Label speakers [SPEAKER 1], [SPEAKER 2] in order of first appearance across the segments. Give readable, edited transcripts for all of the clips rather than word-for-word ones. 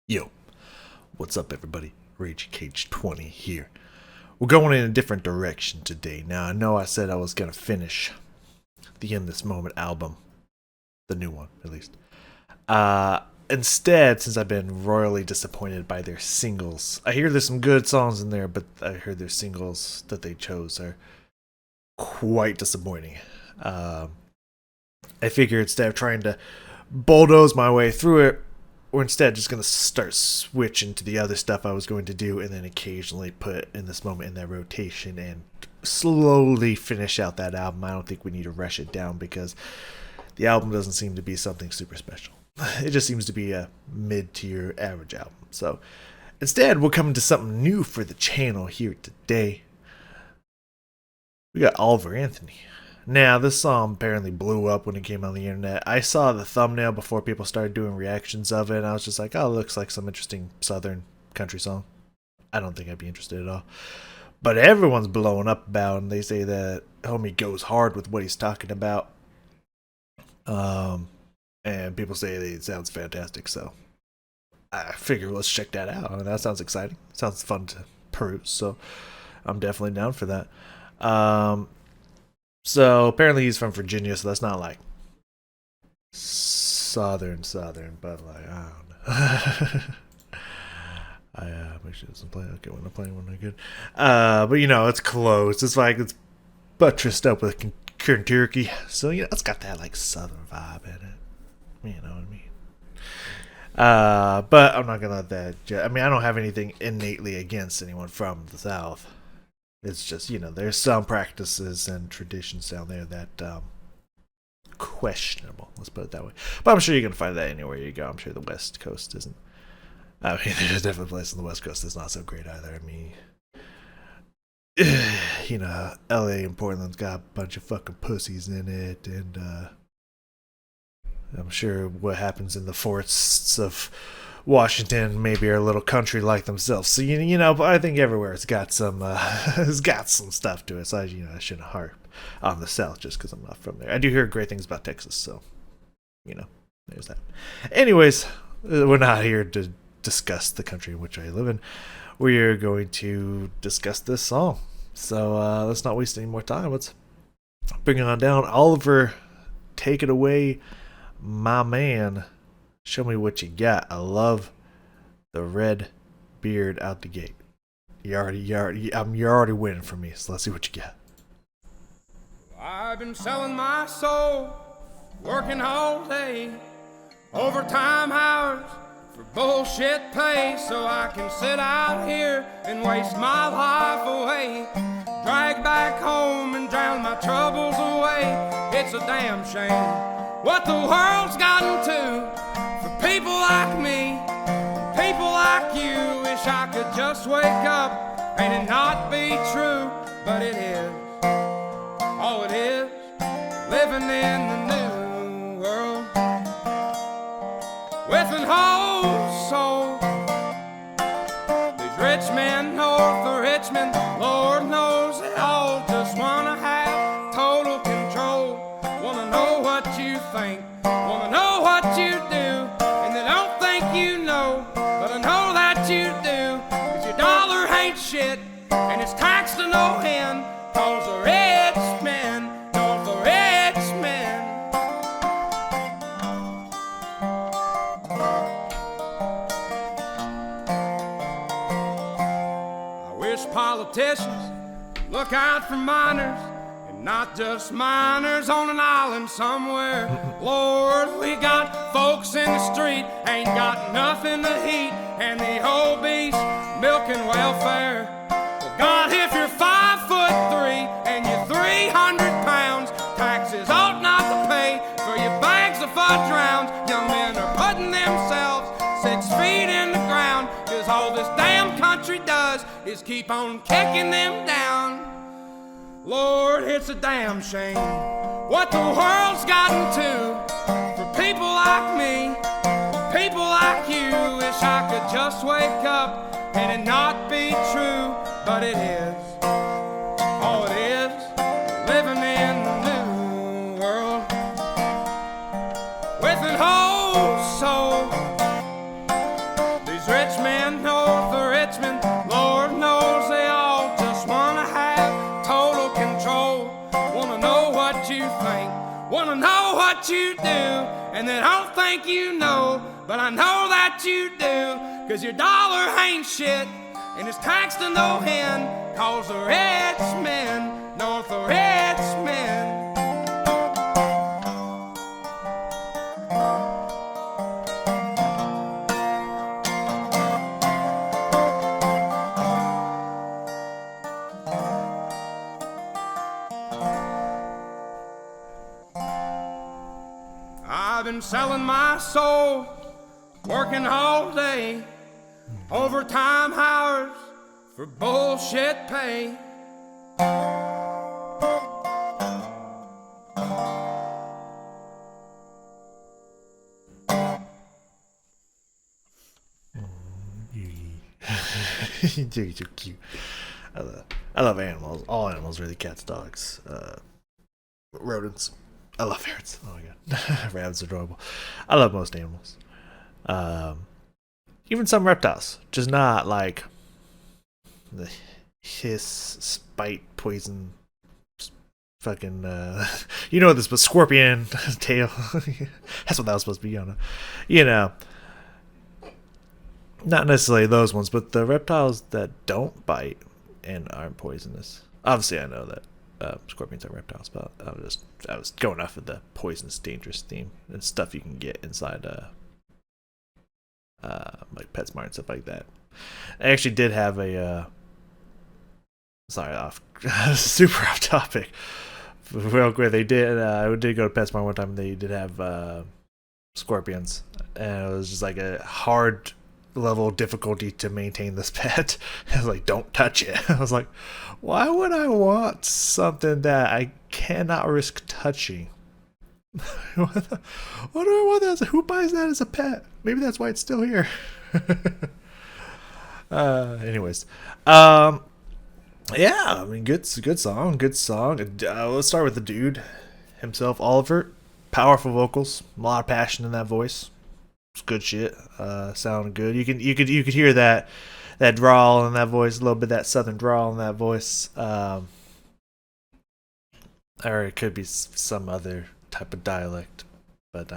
[SPEAKER 1] Yo, what's up, everybody? Rage Cage 20 here. We're going in a different direction today. Now, I know I said I was gonna finish the In This Moment album, the new one, at least. Instead, since I've been royally disappointed by their singles, I hear there's some good songs in there, but I heard their singles that they chose are quite disappointing. I figure instead of trying to bulldoze my way through it, or instead just gonna start switching to the other stuff I was going to do, and then occasionally put In This Moment in that rotation and slowly finish out that album. I don't think we need to rush it down because the album doesn't seem to be something super special. It just seems to be a mid-tier average album. So instead, we're coming to something new for the channel here today. We got Oliver Anthony. Now, this song apparently blew up when it came on the internet. I saw the thumbnail before people started doing reactions of it, and I was just like, oh, it looks like some interesting southern country song. I don't think I'd be interested at all. But everyone's blowing up about it, and they say that homie goes hard with what he's talking about. And people say that it sounds fantastic, so I figure let's check that out. I mean, that sounds exciting. Sounds fun to peruse, so I'm definitely down for that. So apparently he's from Virginia, so that's not like southern, but like I don't know. I make sure it doesn't play. Okay, when I'm playing one, I good. But you know, it's close. It's like it's buttressed up with Kentucky, so you know it's got that like southern vibe in it. You know what I mean? But I'm not gonna let that. I mean, I don't have anything innately against anyone from the South. It's just, you know, there's some practices and traditions down there that questionable. Let's put it that way. But I'm sure you're gonna find that anywhere you go. I'm sure the West Coast isn't. I mean, there's definitely places on the West Coast that's not so great either. I mean, you know, L.A. and Portland's got a bunch of fucking pussies in it, and I'm sure what happens in the forests of Washington maybe are a little country like themselves. So you know, but I think everywhere it's got some it's got some stuff to it. So I shouldn't harp on the South just because I'm not from there. I do hear great things about Texas, so you know, there's that. Anyways, we're not here to discuss the country in which I live in. We are going to discuss this song. So let's not waste any more time. Let's bring it on down. Oliver, take it away, my man. Show me what you got. I love the red beard out the gate. You're already winning for me. So let's see what you got.
[SPEAKER 2] I've been selling my soul, working all day, overtime hours for bullshit pay, so I can sit out here and waste my life away, drag back home and drown my troubles away. It's a damn shame what the world's gotten to. For people like me, people like you, wish I could just wake up and it not be true, but it is. Oh, it is, living in the new world with an whole soul. These rich men north of Richmond, Lord knows they all just wanna have total control. Wanna know what you think, wanna know what you do, and they don't think you know, but I know that you do, 'cause your dollar ain't shit, and it's taxed to no end, 'cause the rich men, know the rich men. I wish politicians look out for minors, not just minors on an island somewhere. Lord, we got folks in the street, ain't got nothing to eat, and the obese milking welfare. Well, God, if you're 5'3" and you're 300 pounds, taxes ought not to pay for your bags of fudge rounds. Young men are putting themselves 6 feet in the ground, 'cause all this damn country does is keep on kicking them down. Lord, it's a damn shame what the world's gotten to. For people like me, people like you, wish I could just wake up and it not be true, but it is. Oh, it is, living in the new world with an whole soul. These what you do, and they don't think you know, but I know that you do, 'cause your dollar ain't shit, and it's taxed to no end, 'cause the rich men know the rich men. I've been selling my soul, working all day, overtime hours for bullshit pay.
[SPEAKER 1] You're so cute. I love animals. All animals, really. Cats, dogs, rodents. I love ferrets. Oh my god, rabbits are adorable. I love most animals. Even some reptiles, just not like the hiss, spite, poison, fucking. You know this, but scorpion tail. That's what that was supposed to be on. You know, not necessarily those ones, but the reptiles that don't bite and aren't poisonous. Obviously, I know that. Scorpions are reptiles, but I was going off of the poisonous, dangerous theme and stuff you can get inside like PetSmart and stuff like that. I actually did have a super off topic. Real quick, they did. I did go to PetSmart one time. And they did have scorpions, and it was just like a hard level of difficulty to maintain this pet. I was like, don't touch it. I was like, why would I want something that I cannot risk touching? What do I want that? Who buys that as a pet? Maybe that's why it's still here. Anyways, yeah, I mean, good song. Let's start with the dude himself, Oliver. Powerful vocals, a lot of passion in that voice. It's good shit. Sounded good. You could hear that drawl in that voice, a little bit of that southern drawl in that voice. Or it could be some other type of dialect. But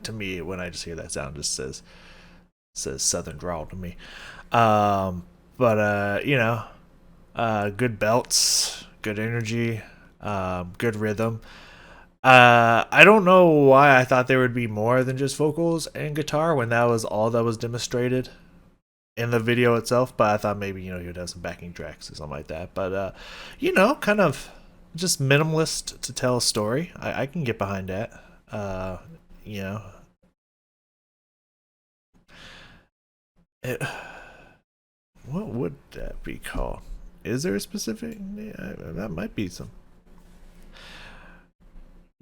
[SPEAKER 1] to me, when I just hear that sound, it just says southern drawl to me. You know, good belts, good energy, good rhythm. I don't know why I thought there would be more than just vocals and guitar when that was all that was demonstrated in the video itself, but I thought maybe, you know, you'd have some backing tracks or something like that. But you know, kind of just minimalist to tell a story. I can get behind that. You know, what would that be called? Is there a specific? Yeah, that might be some.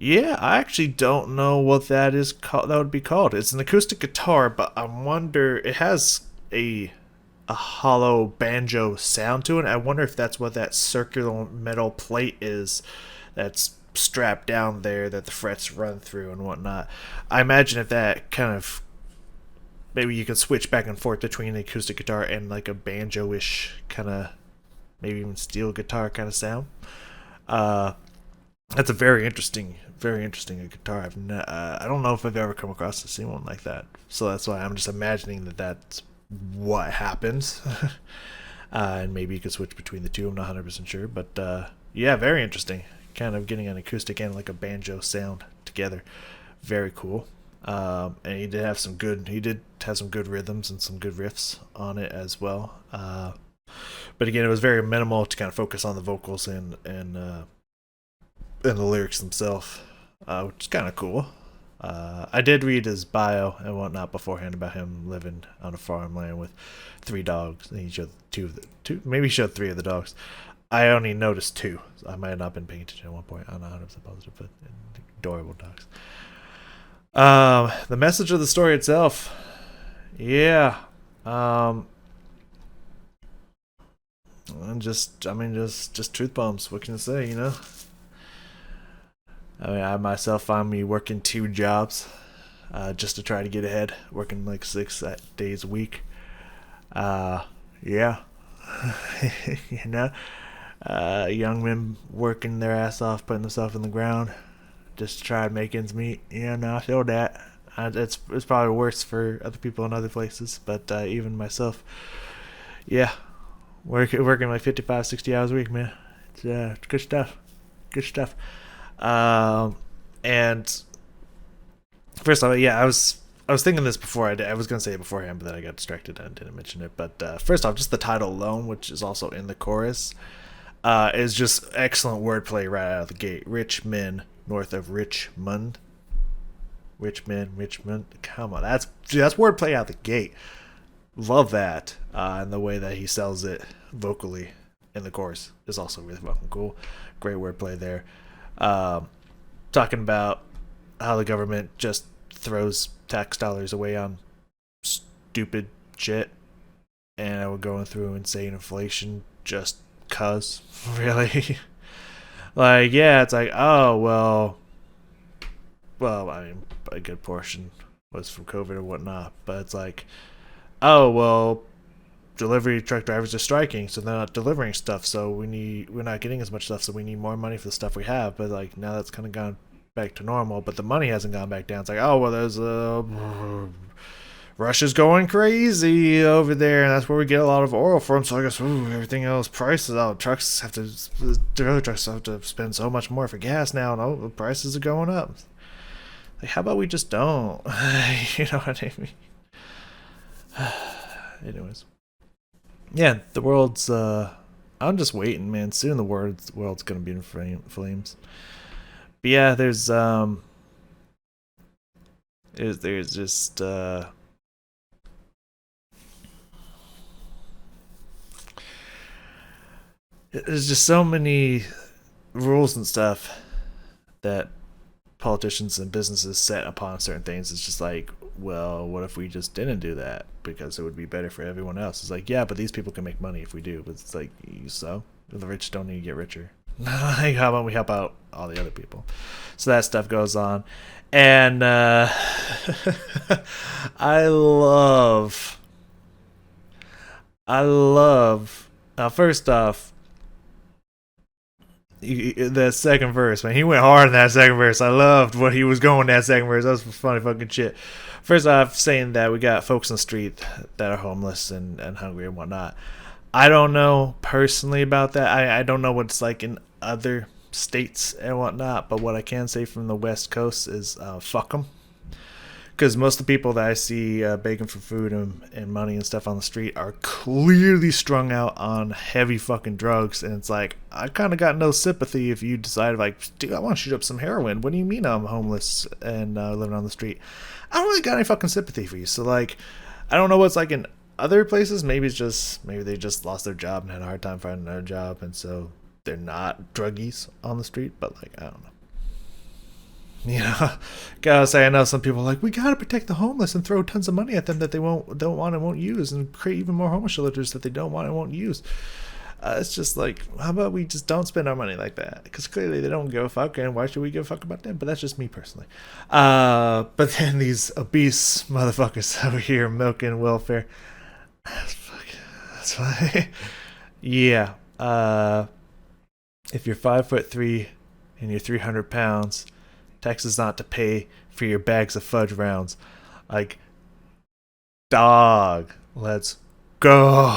[SPEAKER 1] Yeah, I actually don't know what that is called. That would be called. It's an acoustic guitar, but I wonder. It has a hollow banjo sound to it. I wonder if that's what that circular metal plate is that's strapped down there that the frets run through and whatnot. I imagine if that kind of maybe you can switch back and forth between an acoustic guitar and like a banjo-ish kind of, maybe even steel guitar kind of sound. That's a very interesting guitar. I don't know if I've ever come across seen one like that. So that's why I'm just imagining that that's what happens. And maybe you could switch between the two. I'm not 100% sure, but yeah, very interesting. Kind of getting an acoustic and like a banjo sound together. Very cool. And he did have some good rhythms and some good riffs on it as well. But again, it was very minimal to kind of focus on the vocals and the lyrics themselves, which is kind of cool. I did read his bio and whatnot beforehand about him living on a farmland with 3 dogs, and he showed maybe he showed 3 of the dogs. I only noticed 2. So I might have not been paying attention at one point. I'm not 100% positive, but adorable dogs. The message of the story itself, yeah. Just truth bombs. What can I say? You know. I mean, I myself find me working 2 jobs, just to try to get ahead. Working like 6 days a week. Yeah. You know, young men working their ass off, putting themselves in the ground, just to try and make ends meet. Yeah, no, I feel that. It's probably worse for other people in other places, but even myself, yeah, working like 55, 60 hours a week, man. It's good stuff. Good stuff. And first off, yeah, I was thinking this before. I was gonna say it beforehand, but then I got distracted and didn't mention it. But first off, just the title alone, which is also in the chorus, is just excellent wordplay right out of the gate. Richmond, north of Richmond. Richmond. Come on, that's wordplay out the gate. Love that, and the way that he sells it vocally in the chorus is also really fucking cool. Great wordplay there. Talking about how the government just throws tax dollars away on stupid shit, and we're going through insane inflation just cuz. Really. Like, yeah, it's like, oh well, I mean, a good portion was from COVID or whatnot, but it's like, oh well, delivery truck drivers are striking, so they're not delivering stuff, so we're not getting as much stuff, so we need more money for the stuff we have. But like, now that's kind of gone back to normal, but the money hasn't gone back down. It's like, oh well, there's Russia's going crazy over there, and that's where we get a lot of oil from. So I guess everything else prices out. Delivery trucks have to spend so much more for gas now, and the prices are going up. Like, how about we just don't? You know what I mean? Anyways, yeah, the world's. I'm just waiting, man. Soon the world's gonna be in flames. But yeah, there's just there's just so many rules and stuff that politicians and businesses set upon certain things. It's just like, well, what if we just didn't do that because it would be better for everyone else? It's like, yeah, but these people can make money if we do. But it's like, so the rich don't need to get richer. Like, how about we help out all the other people? So that stuff goes on, and I love. First off, that second verse, man, he went hard in that second verse. I loved what he was going in that second verse. That was funny fucking shit. First off, saying that we got folks on the street that are homeless and hungry and whatnot. I don't know personally about that. I don't know what it's like in other states and whatnot, but what I can say from the West Coast is fuck them. Because most of the people that I see begging for food and money and stuff on the street are clearly strung out on heavy fucking drugs. And it's like, I kind of got no sympathy if you decide, like, dude, I want to shoot up some heroin. What do you mean I'm homeless and living on the street? I don't really got any fucking sympathy for you. So, like, I don't know what's like in other places. Maybe they just lost their job and had a hard time finding another job. And so they're not druggies on the street. But, like, I don't know. You know, gotta say, I know some people are like, we gotta protect the homeless and throw tons of money at them that they don't want and won't use, and create even more homeless shelters that they don't want and won't use. It's just like, how about we just don't spend our money like that? Because clearly they don't give a fuck, and why should we give a fuck about them? But that's just me personally. But then these obese motherfuckers over here milking welfare. That's funny. Yeah. If you're 5'3" and you're 300 pounds. Taxes not to pay for your bags of fudge rounds. Like, dog, let's go.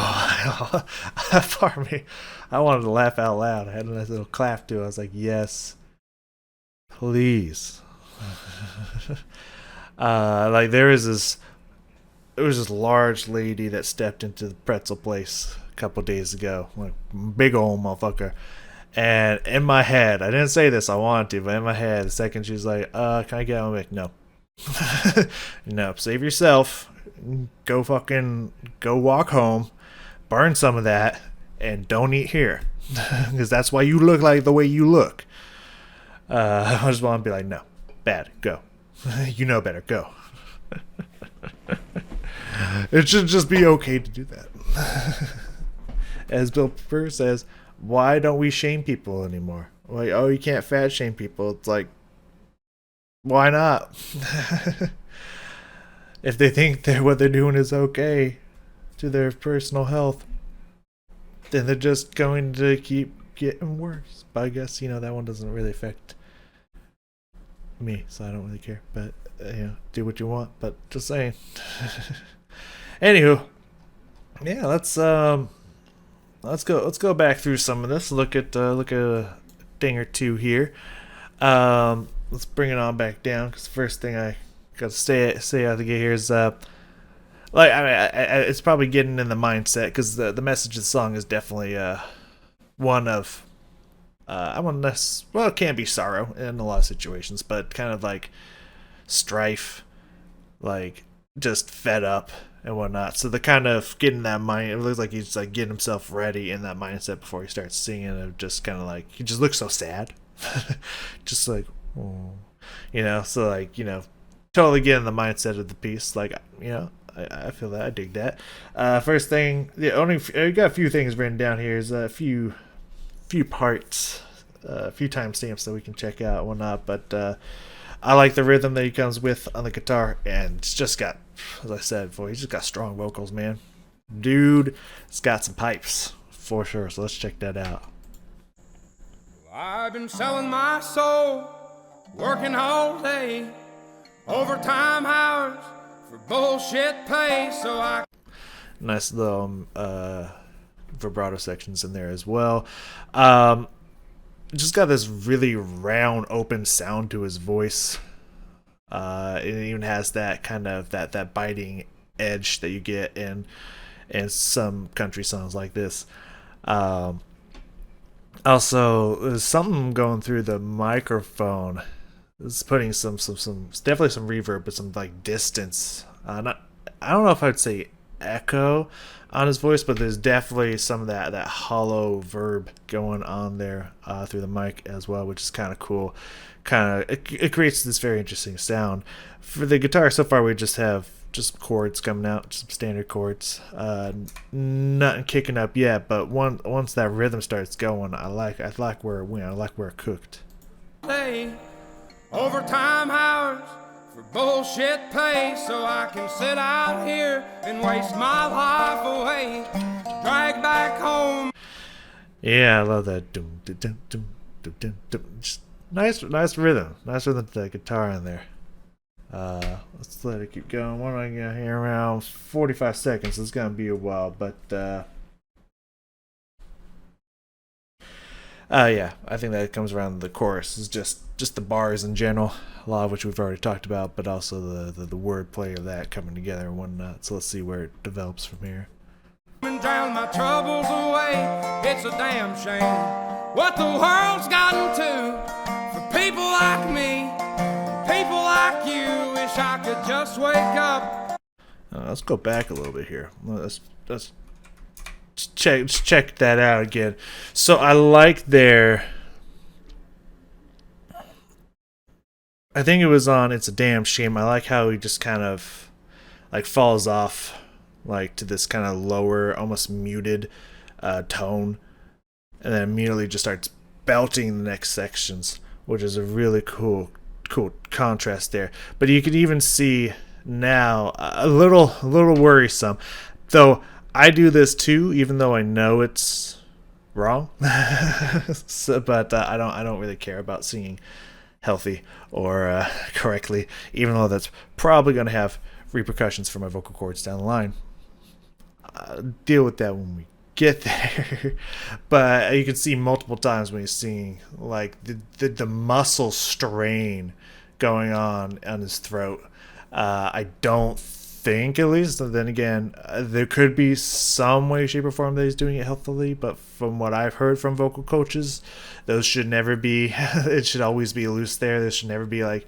[SPEAKER 1] Pardon me. I wanted to laugh out loud. I had a nice little clap too. I was like, yes, please. Like, there was this large lady that stepped into the pretzel place a couple days ago. Like, big old motherfucker. And in my head, I didn't say this, I wanted to, but in my head, the second she was like, can I get out? I'm like, no. No, save yourself. Go walk home, burn some of that, and don't eat here. Because that's why you look like the way you look. I just want to be like, no, bad, go. You know better, go. It should just be okay to do that. As Bill Burr says, why don't we shame people anymore? Like, oh, you can't fat shame people. It's like, why not? If they think that what they're doing is okay to their personal health, then they're just going to keep getting worse. But I guess, that one doesn't really affect me, so I don't really care. But do what you want. But just saying. Anywho, yeah, let's go back through some of this. Look at a thing or two here. Let's bring it on back down, because the first thing I got to say out the gate here is like, I mean, it's probably getting in the mindset, because the message of the song is definitely one of I want less. Well, it can be sorrow in a lot of situations, but kind of like strife, like just fed up and whatnot. So the kind of getting that mind. It looks like he's like getting himself ready in that mindset before he starts singing. And just kind of like he just looks so sad, just like, oh, So like totally get in the mindset of the piece. Like I feel that. I dig that. First thing, I got a few things written down here. Is a few parts, a few timestamps that we can check out and whatnot. But I like the rhythm that he comes with on the guitar, and it's just got, as I said before, he's just got strong vocals, man. Dude, it's got some pipes for sure. So let's check that out.
[SPEAKER 2] I've been selling my soul, working all day, overtime hours for bullshit pay, so I...
[SPEAKER 1] Nice little vibrato sections in there as well. Just got this really round, open sound to his voice. It even has that kind of that biting edge that you get in some country songs like this. Also, there's something going through the microphone. It's putting some definitely some reverb, but some like distance. I don't know if I'd say echo on his voice, but there's definitely some of that hollow verb going on there through the mic as well, which is kind of cool. It creates this very interesting sound. For the guitar so far, we just have just chords coming out, some standard chords, nothing kicking up yet. But once that rhythm starts going, I like where it went. I like where it cooked.
[SPEAKER 2] Hey, overtime hours for bullshit pay, so I can sit out here and waste my life away, drag back home.
[SPEAKER 1] Yeah, I love that. Dum, dum, dum, dum, dum, dum, dum. Just nice rhythm to the guitar in there. Let's let it keep going. What am I got here? Around 45 seconds. It's gonna be a while, but yeah, I think that comes around the chorus. It's just the bars in general, a lot of which we've already talked about, but also the wordplay of that coming together and whatnot. So let's see where it develops from here.
[SPEAKER 2] And drown my troubles away. It's a damn shame what the world's gotten to for people like me, people like you. Wish I could just wake up.
[SPEAKER 1] Let's go back a little bit here. Let's check that out again. So I like their, I think it was on It's a Damn Shame. I like how he just kind of like falls off like to this kind of lower, almost muted tone, and then immediately just starts belting the next sections, which is a really cool contrast there. But you could even see now a little worrisome, though. I do this too, even though I know it's wrong. But I don't really care about singing healthy or correctly, even though that's probably going to have repercussions for my vocal cords down the line. Deal with that when we get there. But you can see multiple times when he's singing, like the muscle strain going on his throat. I don't think, at least, and then again, there could be some way, shape, or form that he's doing it healthily, but from what I've heard from vocal coaches, those should never be it should always be loose there. There should never be like,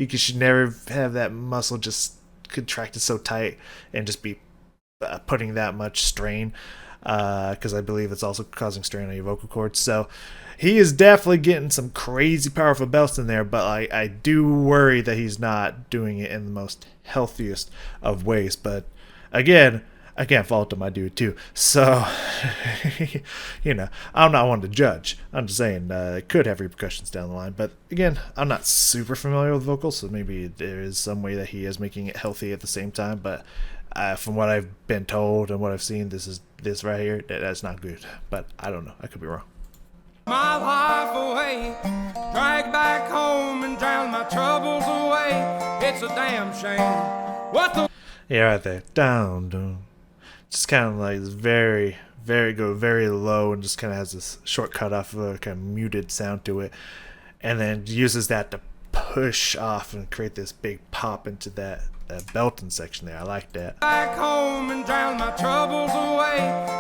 [SPEAKER 1] should never have that muscle just contracted so tight and just be putting that much strain, because I believe it's also causing strain on your vocal cords. So he is definitely getting some crazy powerful belts in there, but I do worry that he's not doing it in the most healthiest of ways. But again, I can't fault him. I do it too. So, I'm not one to judge. I'm just saying it could have repercussions down the line. But again, I'm not super familiar with vocals, so maybe there is some way that he is making it healthy at the same time. But from what I've been told and what I've seen, this right here, that's not good. But I don't know. I could be wrong.
[SPEAKER 2] my life away, drag back home and drown my troubles away. It's a damn shame what the
[SPEAKER 1] Yeah, right there. Down, down. Just kind of like very, very low, and just kind of has this short cut off of a kind of muted sound to it, and then uses that to push off and create this big pop into that belting section there. I like that.
[SPEAKER 2] back home and drown my troubles away.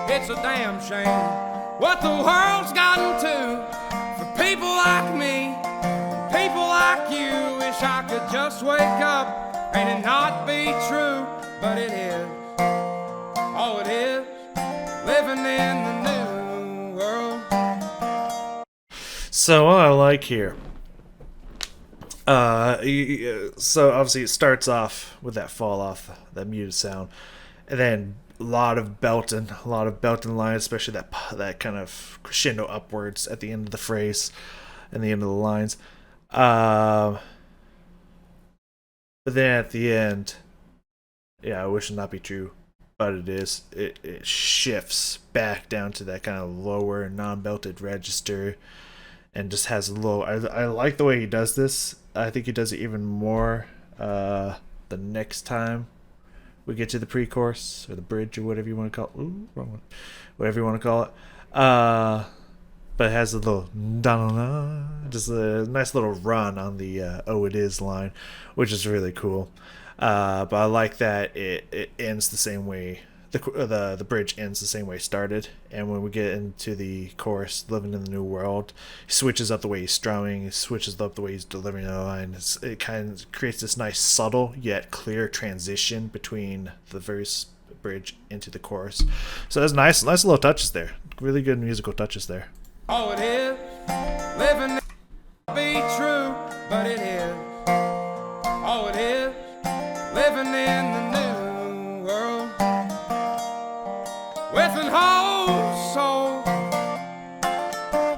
[SPEAKER 2] It's a damn shame what the world's gotten to for people like me, people like you. Wish I could just wake up and it not be true, but it is. Oh, it is living in the new world.
[SPEAKER 1] So what I like here. So obviously it starts off with that fall off, that muted sound, and then a lot of belting lines, especially that kind of crescendo upwards at the end of the phrase and the end of the lines. But then at the end, yeah, I wish it not be true, but it is. It shifts back down to that kind of lower non-belted register, and just has a little. I like the way he does this. I think he does it even more the next time we get to the pre-chorus or the bridge or whatever you want to call it. Ooh, wrong one. Whatever you want to call it. But it has a little da-da-da, just a nice little run on the "Oh It Is" line, which is really cool. But I like that it ends the same way. The bridge ends the same way it started, and when we get into the chorus, "Living in the New World," he switches up the way he's strumming, he switches up the way he's delivering the line. It kind of creates this nice, subtle yet clear transition between the verse, bridge, into the chorus. So there's nice little touches there. Really good musical touches there.
[SPEAKER 2] Oh, it is living be true, but it is. Oh, it is living in the new world with an whole soul.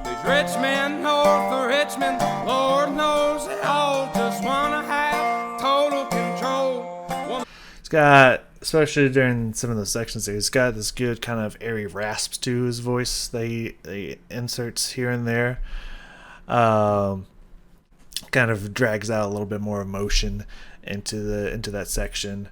[SPEAKER 2] These rich men north of Richmond, Lord knows they all just wanna have total control.
[SPEAKER 1] It's got, especially during some of those sections there, he's got this good kind of airy rasp to his voice that he inserts here and there. Kind of drags out a little bit more emotion into that section.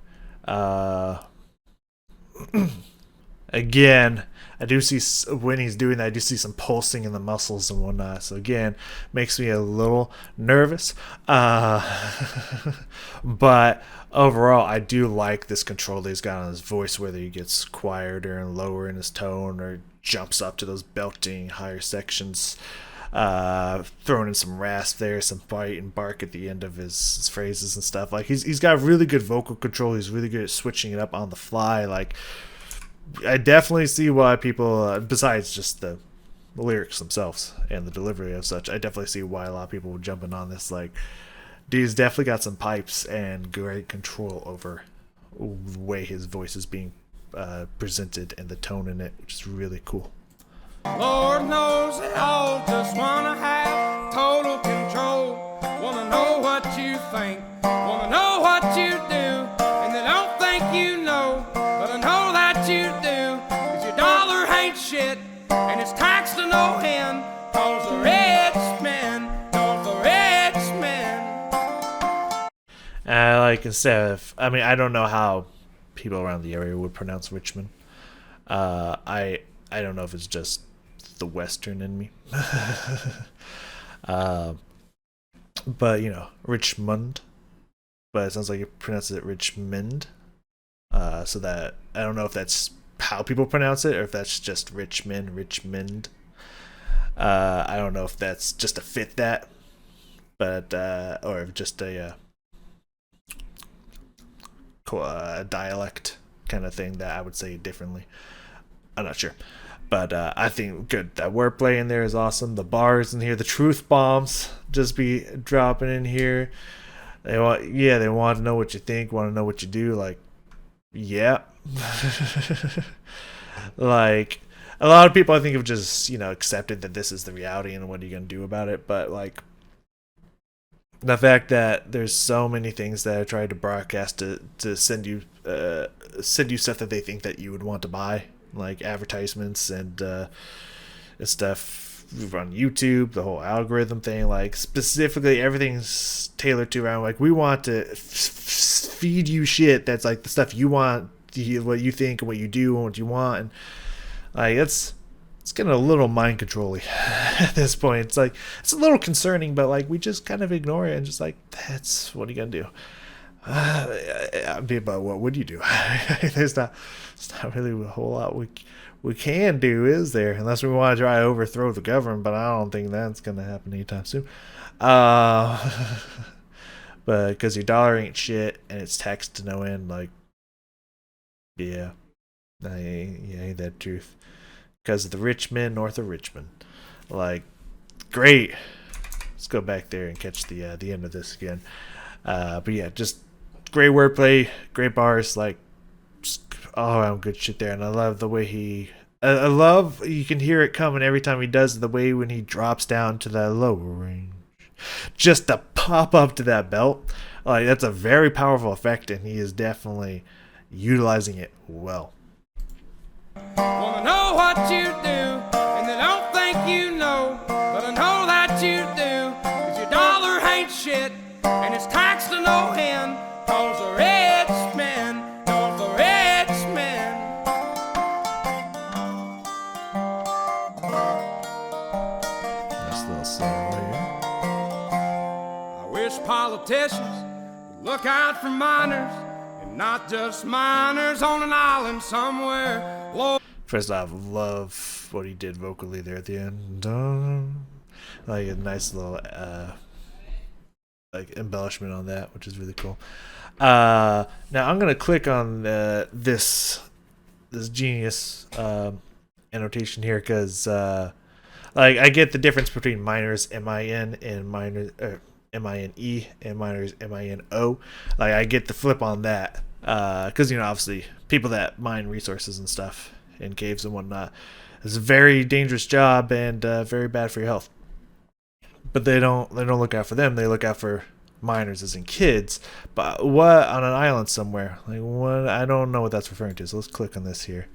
[SPEAKER 1] Again, I do see when he's doing that, I do see some pulsing in the muscles and whatnot. So again, makes me a little nervous. But overall, I do like this control that he's got on his voice, whether he gets quieter and lower in his tone or jumps up to those belting higher sections. Throwing in some rasp there, some bite and bark at the end of his phrases and stuff. Like he's got really good vocal control. He's really good at switching it up on the fly. Like I definitely see why people, besides just the lyrics themselves and the delivery of such, I definitely see why a lot of people were jumping on this. Like, dude's definitely got some pipes and great control over the way his voice is being presented and the tone in it, which is really cool.
[SPEAKER 2] Lord knows they all just wanna have total control. Wanna know what you think, wanna know what you do, and they don't think you know, but I know that you do. 'Cause your dollar ain't shit, and it's taxed to no end. 'Cause the rich men,
[SPEAKER 1] Like instead of, I mean, I don't know how people around the area would pronounce Richmond. I don't know if it's just the Western in me. But you know, Richmond. But it sounds like it pronounces it Richmond. So that I don't know if that's how people pronounce it or if that's just Richmond. I don't know if that's just to fit that, but or if just a dialect kind of thing that I would say differently. I'm not sure. But I think good. That wordplay in there is awesome. The bars in here, the truth bombs just be dropping in here. They want to know what you think, want to know what you do. Like, yeah. Like, a lot of people I think have just, accepted that this is the reality and what are you going to do about it. But, like, the fact that there's so many things that I tried to broadcast to send you stuff that they think that you would want to buy, like advertisements and stuff on YouTube, the whole algorithm thing, like specifically everything's tailored to around like we want to feed you shit that's like the stuff you want, what you think and what you do and what you want, and like it's getting a little mind controlly at this point. It's like it's a little concerning, but like we just kind of ignore it and just like that's what are you gonna do? I mean, but what would you do? It's not really a whole lot we can do, is there? Unless we want to try to overthrow the government, but I don't think that's gonna happen anytime soon. But because your dollar ain't shit and it's taxed to no end, like, yeah, ain't that truth? Because of the rich men north of Richmond, like, great. Let's go back there and catch the end of this again. But yeah, just great wordplay, great bars, like all around good shit there. And I love the way I love you can hear it coming every time he does the way when he drops down to the lower range, just to pop up to that belt. Like that's a very powerful effect, and he is definitely utilizing it well.
[SPEAKER 2] Wanna know what you do, and they don't think you know, but I know that you do, 'cause your dollar ain't shit, and it's taxed to no end, 'cause the rich men, 'cause the rich men.
[SPEAKER 1] Nice little solo here.
[SPEAKER 2] I wish politicians would look out for miners, and not just miners on an island somewhere. Lord,
[SPEAKER 1] first off, love what he did vocally there at the end. Like a nice little like embellishment on that, which is really cool. Now I'm gonna click on this genius annotation here because like I get the difference between miners MIN and miners MINE and miners MINO. Like I get the flip on that because you know obviously people that mine resources and stuff in caves and whatnot, it's a very dangerous job and very bad for your health. But they don't look out for them. They look out for miners, as in kids. But what on an island somewhere? Like what? I don't know what that's referring to. So let's click on this here.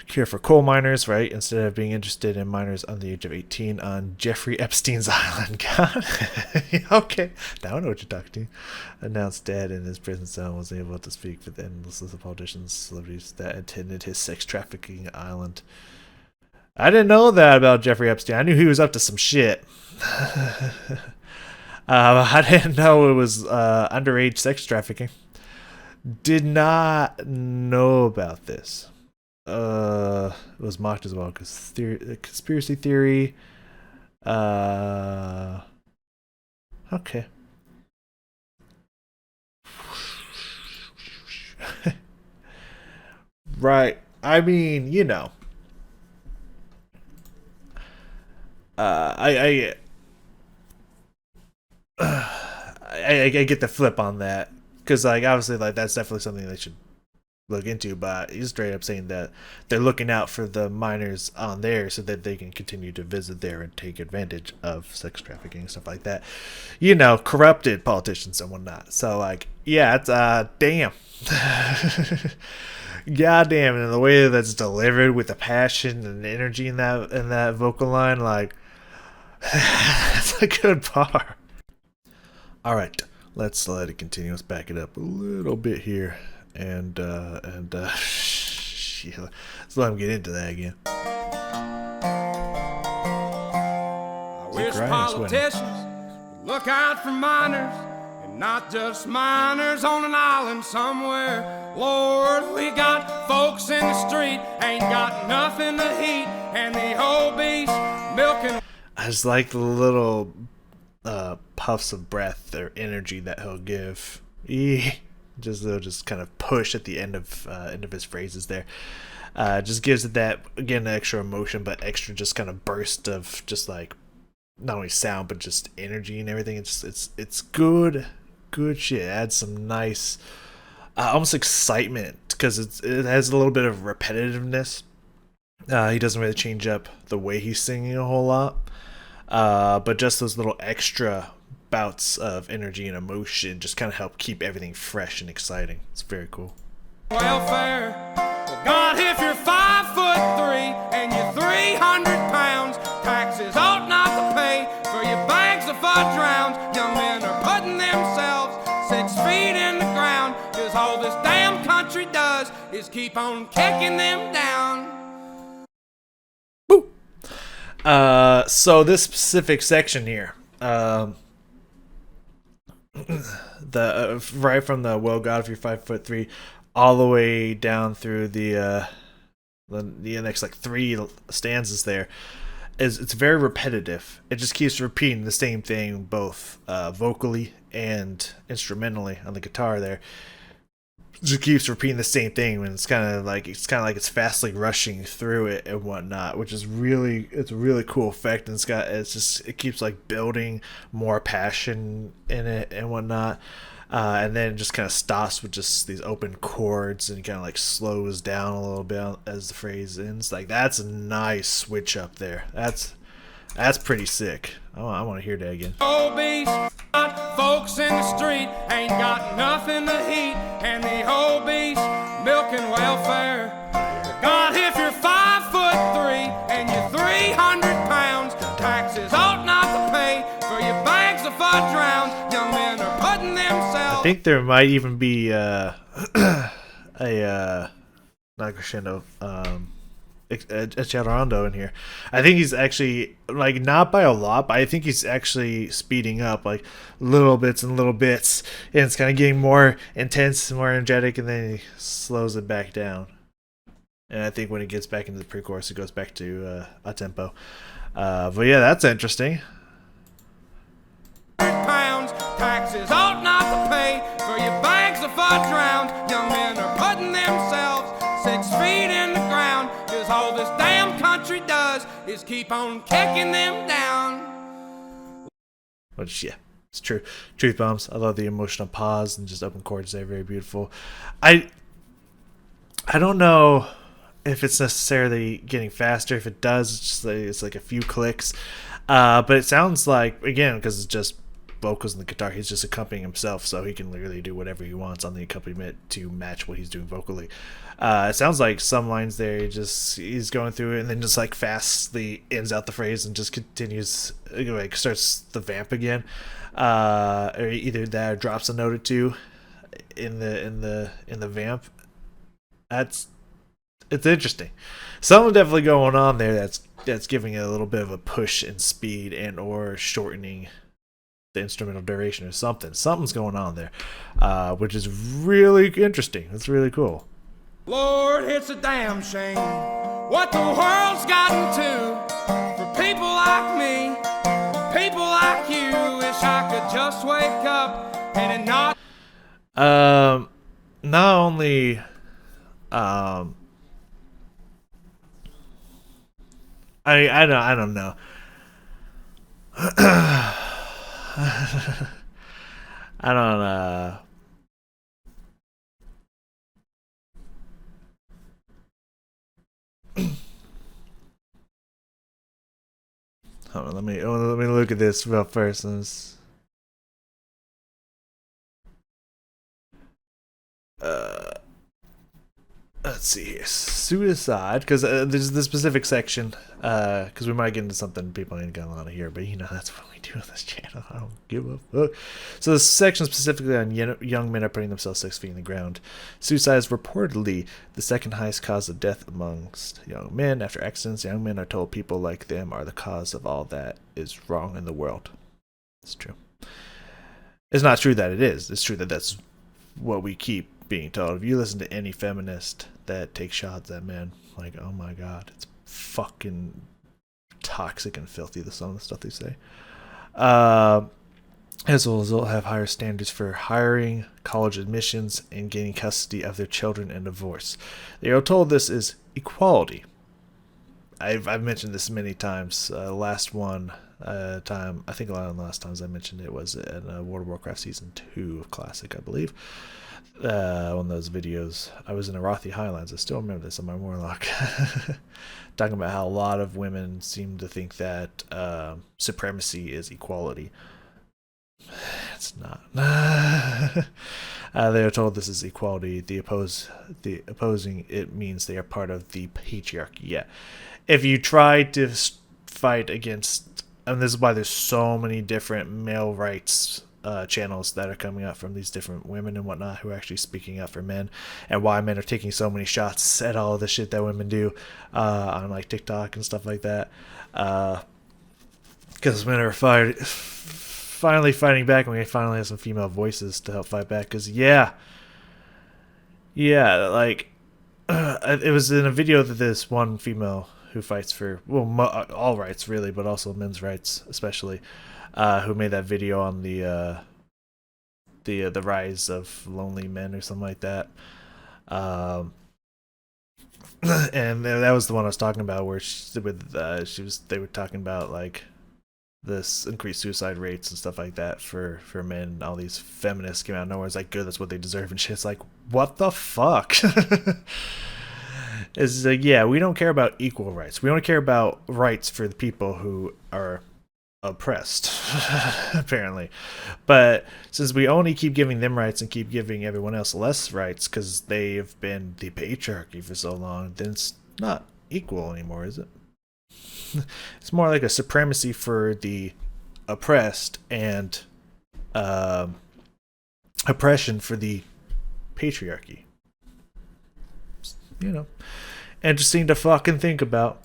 [SPEAKER 1] Cure for coal miners, right? Instead of being interested in miners under the age of 18 on Jeffrey Epstein's island. God. Okay. Now I know what you're talking to. Announced dead in his prison cell, was able to speak for the endless list of politicians, celebrities that attended his sex trafficking island. I didn't know that about Jeffrey Epstein. I knew he was up to some shit. I didn't know it was underage sex trafficking. Did not know about this. It was mocked as well because conspiracy theory. Okay. Right. I mean, you know. I get the flip on that because like obviously like that's definitely something they should look into, but he's straight up saying that they're looking out for the minors on there so that they can continue to visit there and take advantage of sex trafficking and stuff like that, you know, corrupted politicians and whatnot. So like yeah, it's damn. Goddamn, and the way that's delivered with the passion and the energy in that vocal line, like that's a good bar. All right, let's let it continue. Let's back it up a little bit here, and shit, let's let him get into that again.
[SPEAKER 2] I wish politicians would look out for miners, and not just miners on an island somewhere. Lord, we got folks in the street, ain't got nothing to eat, and the obese milking.
[SPEAKER 1] I just like the little puffs of breath or energy that he'll give. They'll just kind of push at the end of his phrases there. Just gives it that, again, extra emotion, but extra just kind of burst of just like not only sound but just energy and everything. It's good shit. It adds some nice almost excitement because it has a little bit of repetitiveness. He doesn't really change up the way he's singing a whole lot, but just those little extra bouts of energy and emotion just kind of help keep everything fresh and exciting. It's very cool.
[SPEAKER 2] Welfare. Well, God, if you're 5'3" and you're 300 pounds, does is keep on kicking them down.
[SPEAKER 1] So this specific section here, the right from the "Well, God, if you're 5'3" all the way down through the next like 3 stanzas there, it's very repetitive. It just keeps repeating the same thing, both vocally and instrumentally on the guitar there. Just keeps repeating the same thing, and it's kind of like it's fastly rushing through it and whatnot, which is it's a really cool effect, and it keeps like building more passion in it and whatnot, and then it just kind of stops with just these open chords and kind of like slows down a little bit as the phrase ends. Like, that's a nice switch up there. That's pretty sick. I want to hear that again.
[SPEAKER 2] Obese folks in the street ain't got nothing to eat, and the obese milking welfare. God, if you're 5'3" and you're 300 pounds, taxes ought not to pay for your bags of fudge rounds. Young men are putting themselves.
[SPEAKER 1] I think there might even be a not crescendo, a Rondo in here. I think he's actually, like, not by a lot, but I think he's actually speeding up, like, little bits and little bits, and it's kind of getting more intense and more energetic, and then he slows it back down. And I think when it gets back into the pre-chorus, it goes back to a tempo. But yeah, that's interesting.
[SPEAKER 2] Pounds, taxes ought not to pay for your bags of fudge rounds. Young men are putting themselves 6 feet in the ground, 'cause all this damn country does is keep on kicking them down.
[SPEAKER 1] Which, yeah, it's true. Truth bombs. I love the emotional pause and just open chords. They're very beautiful. I don't know if it's necessarily getting faster. If it does, it's like a few clicks. But it sounds like, again, because it's just vocals and the guitar, he's just accompanying himself, so he can literally do whatever he wants on the accompaniment to match what he's doing vocally. It sounds like some lines there, he's going through it and then just like fastly ends out the phrase and just continues, like starts the vamp again, or either that or drops a note or two in the vamp. It's interesting. Something definitely going on there that's giving it a little bit of a push in speed and or shortening the instrumental duration or something. Something's going on there, which is really interesting. It's really cool.
[SPEAKER 2] Lord, it's a damn shame what the world's gotten to for people like me, people like you. Wish I could just wake up and it not.
[SPEAKER 1] Not only, I don't know. I don't hold on, let me look at this real first. Let's see here. Suicide, because there's this specific section, because we might get into something people ain't gonna want to hear, but that's what we do on this channel. I don't give a fuck. So the section specifically on young men are putting themselves 6 feet in the ground. Suicide is reportedly the second highest cause of death amongst young men. After accidents, young men are told people like them are the cause of all that is wrong in the world. It's true. It's not true that it is. It's true that that's what we keep being told. If you listen to any feminist that takes shots at men, like, oh my god, it's fucking toxic and filthy, some of the stuff they say. As a result, have higher standards for hiring, college admissions, and gaining custody of their children and divorce. They are told this is equality. I've mentioned this many times. Last time, I think a lot of the last times I mentioned it was in World of Warcraft Season 2 of Classic, I believe. One of those videos. I was in Arathi Highlands. I still remember this on my Warlock. Talking about how a lot of women seem to think that supremacy is equality. It's not. They are told this is equality. The opposing it means they are part of the patriarchy. Yeah. If you try to fight against, and this is why there's so many different male rights channels that are coming up from these different women and whatnot who are actually speaking up for men, and why men are taking so many shots at all the shit that women do on like TikTok and stuff like that. Because men are finally fighting back, and we finally have some female voices to help fight back. Because like it was in a video that this one female who fights for all rights really, but also men's rights especially, who made that video on the rise of lonely men or something like that. And that was the one I was talking about, where they were talking about like this increased suicide rates and stuff like that for men. All these feminists came out of nowhere. It's like, good, that's what they deserve and shit. It's like, what the fuck? It's like, yeah, we don't care about equal rights. We don't care about rights for the people who are oppressed, apparently. But since we only keep giving them rights and keep giving everyone else less rights because they've been the patriarchy for so long, then it's not equal anymore, is it? It's more like a supremacy for the oppressed and oppression for the patriarchy. You know, interesting to fucking think about.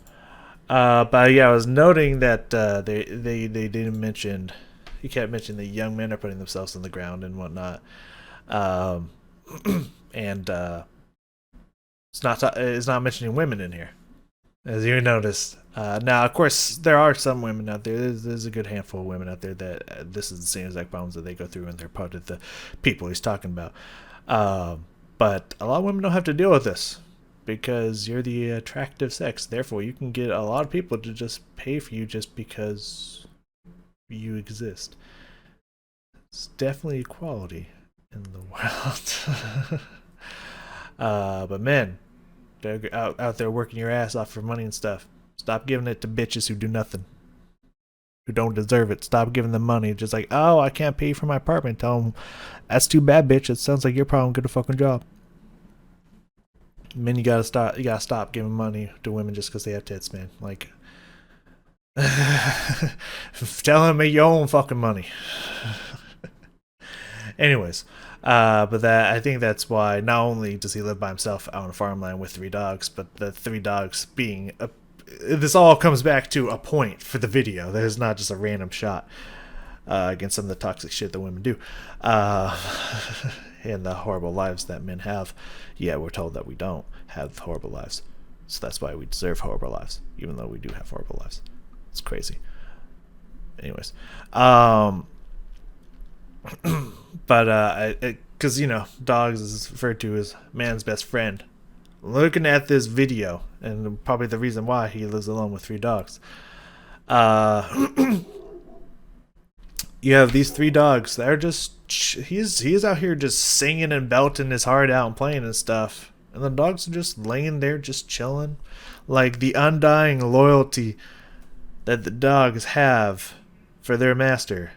[SPEAKER 1] But yeah, I was noting that they didn't mention. You can't mention the young men are putting themselves on the ground and whatnot. And it's not mentioning women in here, as you noticed. Now, of course, there are some women out there. There's a good handful of women out there that this is the same exact problems that they go through, and they're part of the people he's talking about. But a lot of women don't have to deal with this, because you're the attractive sex. Therefore, you can get a lot of people to just pay for you just because you exist. It's definitely equality in the world. But men, they're out there working your ass off for money and stuff. Stop giving it to bitches who do nothing, who don't deserve it. Stop giving them money. Just like, oh, I can't pay for my apartment. Tell them, that's too bad, bitch. It sounds like your problem. Get a fucking job. Men, you gotta stop giving money to women just because they have tits, man. Like, tell them make your own fucking money. Anyways, but I think that's why not only does he live by himself out on a farmland with 3 dogs, but the 3 dogs being this all comes back to a point for the video. There's not just a random shot against some of the toxic shit that women do. And the horrible lives that men have. Yeah, we're told that we don't have horrible lives. So that's why we deserve horrible lives, even though we do have horrible lives. It's crazy. Anyways. But, because, you know, dogs is referred to as man's best friend. Looking at this video, and probably the reason why he lives alone with 3 dogs. You have these 3 dogs that are just, he's out here just singing and belting his heart out and playing and stuff, and the dogs are just laying there just chilling. Like, the undying loyalty that the dogs have for their master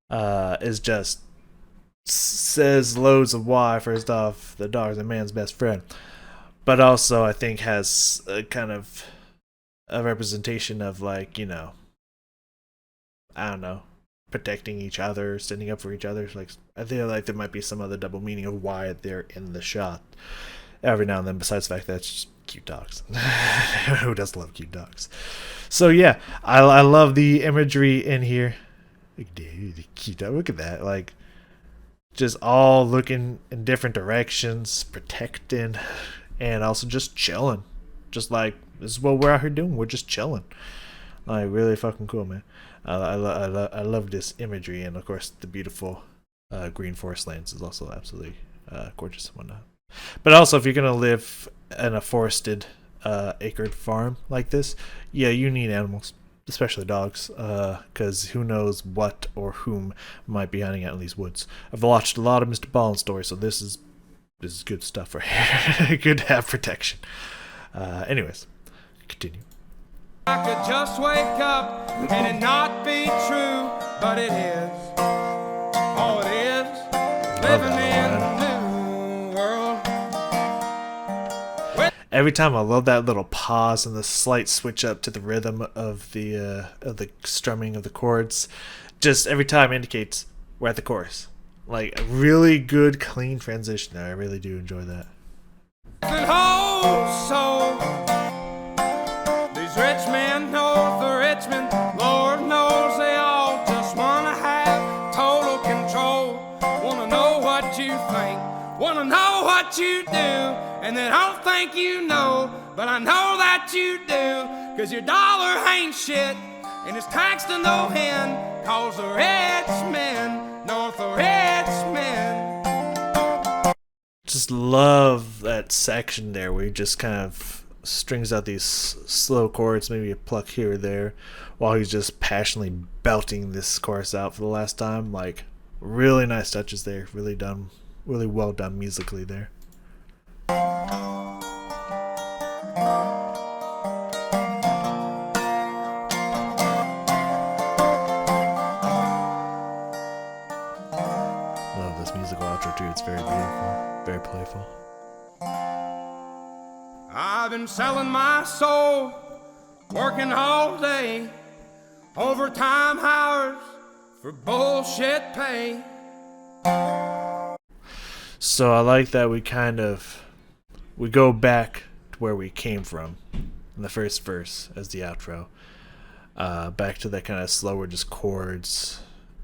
[SPEAKER 1] is just says loads of why first off the dog's a man's best friend, but also I think has a kind of a representation of, like, you know, I don't know, protecting each other, standing up for each other. Like, I feel like there might be some other double meaning of why they're in the shot every now and then, besides the fact that it's just cute dogs. Who doesn't love cute dogs? So yeah, I love the imagery in here. Like, dude, cute dog. Look at that. Like, just all looking in different directions, protecting, and also just chilling. Just like, this is what we're out here doing. We're just chilling. Like, really fucking cool, man. I love this imagery, and of course the beautiful green forest lands is also absolutely gorgeous and whatnot. But also, if you're gonna live in a forested acred farm like this, yeah, you need animals, especially dogs, because who knows what or whom might be hiding out in these woods. I've watched a lot of Mr. Ballin stories, so this is good stuff right here. Good to have protection. Anyways, continue.
[SPEAKER 2] I could just wake up and it not be true, but it is. Oh, it is. Living in the new world.
[SPEAKER 1] Every time I love that little pause and the slight switch up to the rhythm of the strumming of the chords. Just every time indicates we're at the chorus. Like a really good, clean transition there. I really do enjoy that.
[SPEAKER 2] So these rich men north of Richmond, Lord knows they all just wanna have total control. Wanna know what you think, wanna know what you do, and they don't think you know, but I know that you do, 'cause your dollar ain't shit, and it's taxed to no end, 'cause the rich men north of Richmond.
[SPEAKER 1] Just love that section there where he just kind of strings out these slow chords, maybe a pluck here or there, while he's just passionately belting this chorus out for the last time. Like, really nice touches there. Really done, really well done musically there. Love this musical outro too. It's very beautiful, very playful.
[SPEAKER 2] I've been selling my soul, working all day, overtime hours for bullshit pay.
[SPEAKER 1] So I like that we go back to where we came from in the first verse as the outro. Back to that kind of slower, just chords,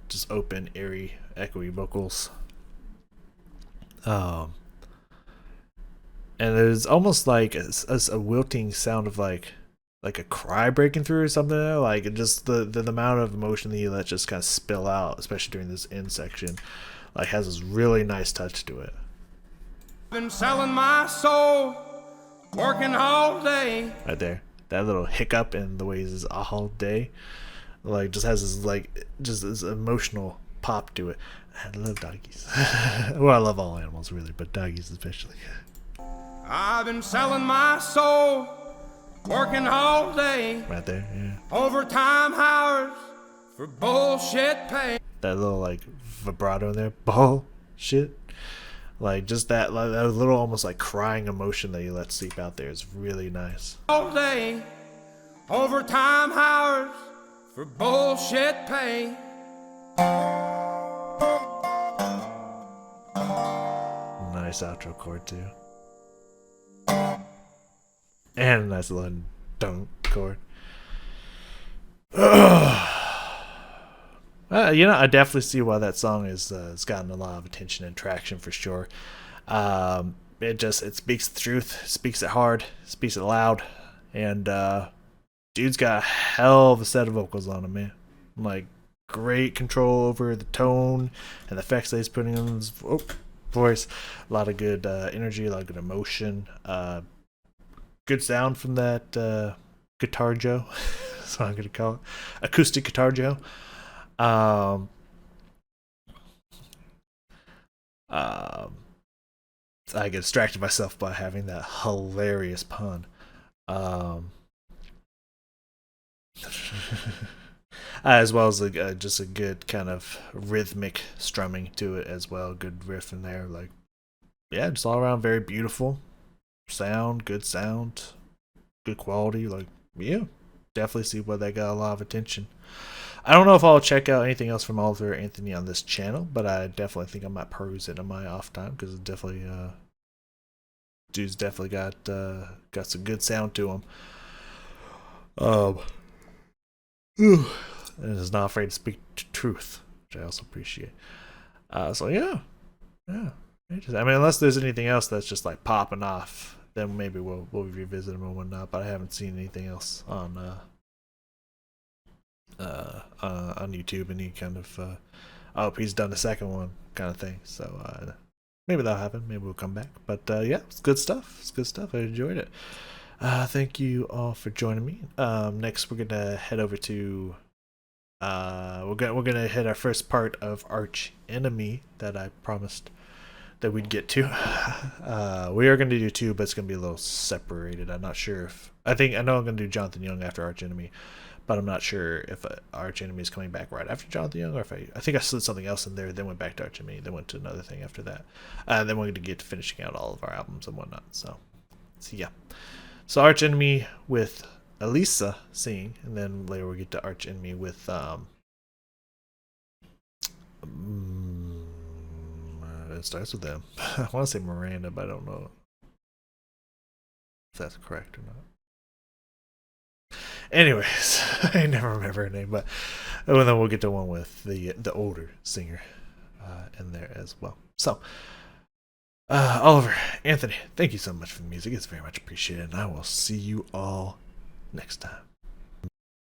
[SPEAKER 1] just open, airy, echoey vocals. And there's almost like a wilting sound of like a cry breaking through or something. Like just the amount of emotion that he lets just kind of spill out, especially during this end section, like has this really nice touch to it.
[SPEAKER 2] Been selling my soul, working all day.
[SPEAKER 1] Right there, that little hiccup in the way he's all day, like just has this like just this emotional pop to it. I love doggies. Well, I love all animals really, but doggies especially.
[SPEAKER 2] I've been selling my soul, working all day.
[SPEAKER 1] Right there, yeah.
[SPEAKER 2] Overtime hours for bullshit pay.
[SPEAKER 1] That little like vibrato in there, bullshit. Like just that little almost like crying emotion that you let seep out there is really nice.
[SPEAKER 2] All day, overtime hours for bullshit pay.
[SPEAKER 1] Nice outro chord too. And a nice little dunk chord. I definitely see why that song has gotten a lot of attention and traction for sure. It speaks the truth, speaks it hard, speaks it loud, and dude's got a hell of a set of vocals on him, man. Like great control over the tone and the effects that he's putting on his voice. A lot of good energy, a lot of good emotion. Good sound from that guitar Joe. That's what I'm gonna call it. Acoustic guitar Joe. I get distracted myself by having that hilarious pun. As well as just a good kind of rhythmic strumming to it as well. Good riff in there. Like, yeah, just all around very beautiful sound, good quality. Like, yeah, definitely see why that got a lot of attention. I don't know if I'll check out anything else from Oliver Anthony on this channel, but I definitely think I might peruse it in my off time because it definitely, dude's definitely got some good sound to him. And is not afraid to speak truth, which I also appreciate. So yeah. I mean, unless there's anything else that's just like popping off, then maybe we'll revisit them and whatnot. But I haven't seen anything else on YouTube, any kind of he's done the second one kind of thing. So maybe that'll happen. Maybe we'll come back. But yeah, it's good stuff. I enjoyed it. Thank you all for joining me. Next, we're gonna head over to we're gonna hit our first part of Arch Enemy that I promised that we'd get to. We are gonna do two, but it's gonna be a little separated. I'm not sure if I know I'm gonna do Jonathan Young after Arch Enemy, but I'm not sure if Arch Enemy is coming back right after Jonathan Young, or if I think I slid something else in there, then went back to Arch Enemy, then went to another thing after that, and then we're gonna get to finishing out all of our albums and whatnot. So yeah. So Arch Enemy with Elisa singing, and then later we'll get to Arch Enemy with It starts with M. I want to say Miranda, but I don't know if that's correct or not. Anyways, I never remember her name, but then we'll get to one with the older singer in there as well. So, Oliver, Anthony, thank you so much for the music. It's very much appreciated, and I will see you all next time.